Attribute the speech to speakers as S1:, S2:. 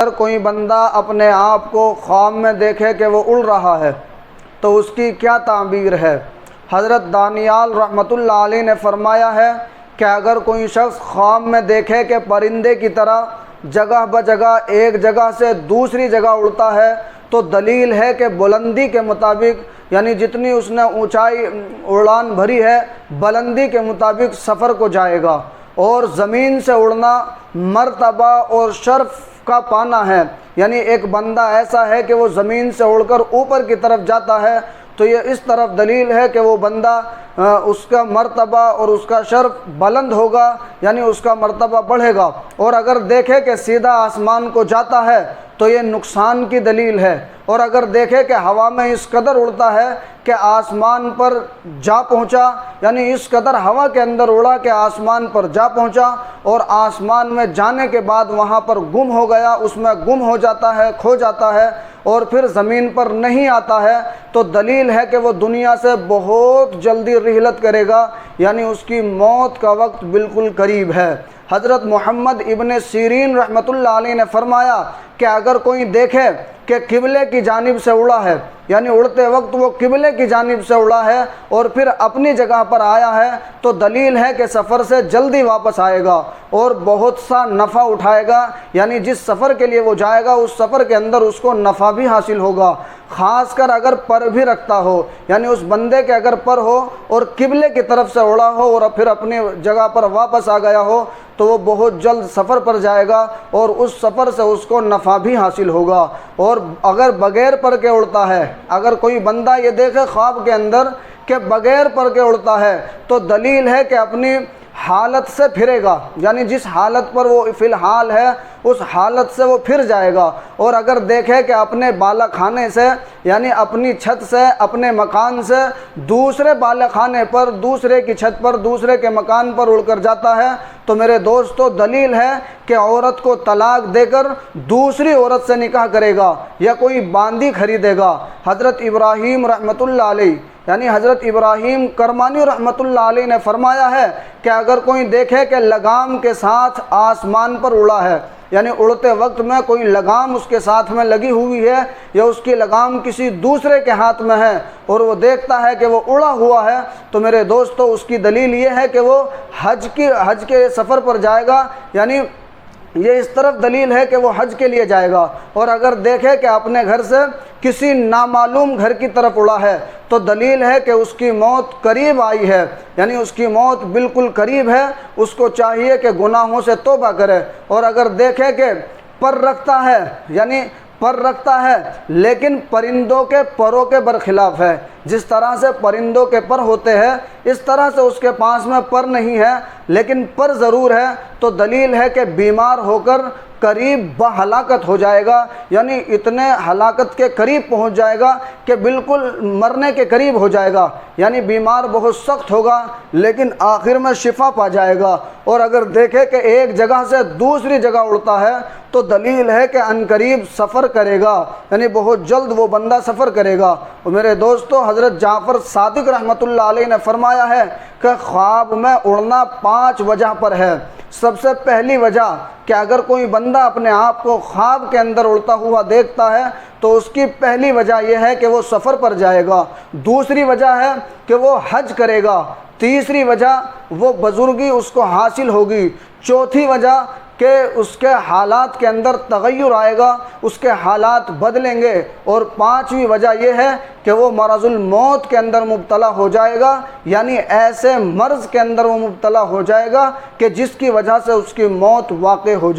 S1: اگر کوئی بندہ اپنے آپ کو خواب میں دیکھے کہ وہ اڑ رہا ہے تو اس کی کیا تعبیر ہے؟ حضرت دانیال رحمۃ اللہ علیہ نے فرمایا ہے کہ اگر کوئی شخص خواب میں دیکھے کہ پرندے کی طرح جگہ بجگہ ایک جگہ سے دوسری جگہ اڑتا ہے تو دلیل ہے کہ بلندی کے مطابق، یعنی جتنی اس نے اونچائی اڑان بھری ہے بلندی کے مطابق سفر کو جائے گا۔ اور زمین سے اڑنا مرتبہ اور شرف کا پانا ہے، یعنی ایک بندہ ایسا ہے کہ وہ زمین سے اڑ کر اوپر کی طرف جاتا ہے تو یہ اس طرف دلیل ہے کہ وہ بندہ اس کا مرتبہ اور اس کا شرف بلند ہوگا، یعنی اس کا مرتبہ بڑھے گا۔ اور اگر دیکھے کہ سیدھا آسمان کو جاتا ہے تو یہ نقصان کی دلیل ہے۔ اور اگر دیکھے کہ ہوا میں اس قدر اڑتا ہے کہ آسمان پر جا پہنچا، یعنی اس قدر ہوا کے اندر اڑا کہ آسمان پر جا پہنچا اور آسمان میں جانے کے بعد وہاں پر گم ہو گیا، اس میں گم ہو جاتا ہے، کھو جاتا ہے اور پھر زمین پر نہیں آتا ہے، تو دلیل ہے کہ وہ دنیا سے بہت جلدی رحلت کرے گا، یعنی اس کی موت کا وقت بالکل قریب ہے۔ حضرت محمد ابن سیرین رحمۃ اللہ علیہ نے فرمایا کہ اگر کوئی دیکھے کہ قبلے کی جانب سے اڑا ہے، یعنی اڑتے وقت وہ قبلے کی جانب سے اڑا ہے اور پھر اپنی جگہ پر آیا ہے تو دلیل ہے کہ سفر سے جلدی واپس آئے گا اور بہت سا نفع اٹھائے گا، یعنی جس سفر کے لیے وہ جائے گا اس سفر کے اندر اس کو نفع بھی حاصل ہوگا۔ خاص کر اگر پر بھی رکھتا ہو، یعنی اس بندے کے اگر پر ہو اور قبلے کی طرف سے اڑا ہو اور پھر اپنی جگہ پر واپس آ گیا ہو تو وہ بہت جلد سفر پر جائے گا اور اس سفر سے اس کو نفع بھی حاصل ہوگا۔ اور اگر بغیر پر کے اڑتا ہے، اگر کوئی بندہ یہ دیکھے خواب کے اندر کہ بغیر پر کے اڑتا ہے تو دلیل ہے کہ اپنی حالت سے پھرے گا، یعنی جس حالت پر وہ فی الحال ہے اس حالت سے وہ پھر جائے گا۔ اور اگر دیکھے کہ اپنے بالا خانے سے، یعنی اپنی چھت سے، اپنے مکان سے دوسرے بالا خانے پر، دوسرے کی چھت پر، دوسرے کے مکان پر اڑ کر جاتا ہے تو میرے دوستو دلیل ہے کہ عورت کو طلاق دے کر دوسری عورت سے نکاح کرے گا یا کوئی باندی خریدے گا۔ حضرت ابراہیم رحمۃ اللہ علیہ، یعنی حضرت ابراہیم کرمانی رحمۃ اللہ علیہ نے فرمایا ہے کہ اگر کوئی دیکھے کہ لگام کے ساتھ آسمان پر اڑا ہے، یعنی اڑتے وقت میں کوئی لگام اس کے ساتھ میں لگی ہوئی ہے یا اس کی لگام کسی دوسرے کے ہاتھ میں ہے اور وہ دیکھتا ہے کہ وہ اڑا ہوا ہے تو میرے دوستو اس کی دلیل یہ ہے کہ وہ حج کے سفر پر جائے گا، یعنی یہ اس طرف دلیل ہے کہ وہ حج کے لیے جائے گا۔ اور اگر دیکھے کہ اپنے گھر سے کسی نامعلوم گھر کی طرف اڑا ہے تو دلیل ہے کہ اس کی موت قریب آئی ہے، یعنی اس کی موت بالکل قریب ہے، اس کو چاہیے کہ گناہوں سے توبہ کرے۔ اور اگر دیکھے کہ پر رکھتا ہے، یعنی پر رکھتا ہے لیکن پرندوں کے پروں کے برخلاف ہے، جس طرح سے پرندوں کے پر ہوتے ہیں اس طرح سے اس کے پاس میں پر نہیں ہے لیکن پر ضرور ہے، تو دلیل ہے کہ بیمار ہو کر قریب بہلاکت ہو جائے گا، یعنی اتنے ہلاکت کے قریب پہنچ جائے گا کہ بالکل مرنے کے قریب ہو جائے گا، یعنی بیمار بہت سخت ہوگا لیکن آخر میں شفا پا جائے گا۔ اور اگر دیکھے کہ ایک جگہ سے دوسری جگہ اڑتا ہے تو دلیل ہے کہ عنقریب سفر کرے گا، یعنی بہت جلد وہ بندہ سفر کرے گا۔ اور میرے دوستو حضرت جعفر صادق رحمۃ اللہ علیہ نے فرمایا ہے کہ خواب میں اڑنا 5 وجہ پر ہے۔ سب سے پہلی وجہ کہ اگر کوئی بندہ اپنے آپ کو خواب کے اندر اڑتا ہوا دیکھتا ہے تو اس کی پہلی وجہ یہ ہے کہ وہ سفر پر جائے گا، دوسری وجہ ہے کہ وہ حج کرے گا، تیسری وجہ وہ بزرگی اس کو حاصل ہوگی، چوتھی وجہ کہ اس کے حالات کے اندر تغیر آئے گا، اس کے حالات بدلیں گے، اور 5ویں وجہ یہ ہے کہ وہ مرض الموت کے اندر مبتلا ہو جائے گا، یعنی ایسے مرض کے اندر وہ مبتلا ہو جائے گا کہ جس کی وجہ سے اس کی موت واقع ہو جائے گی۔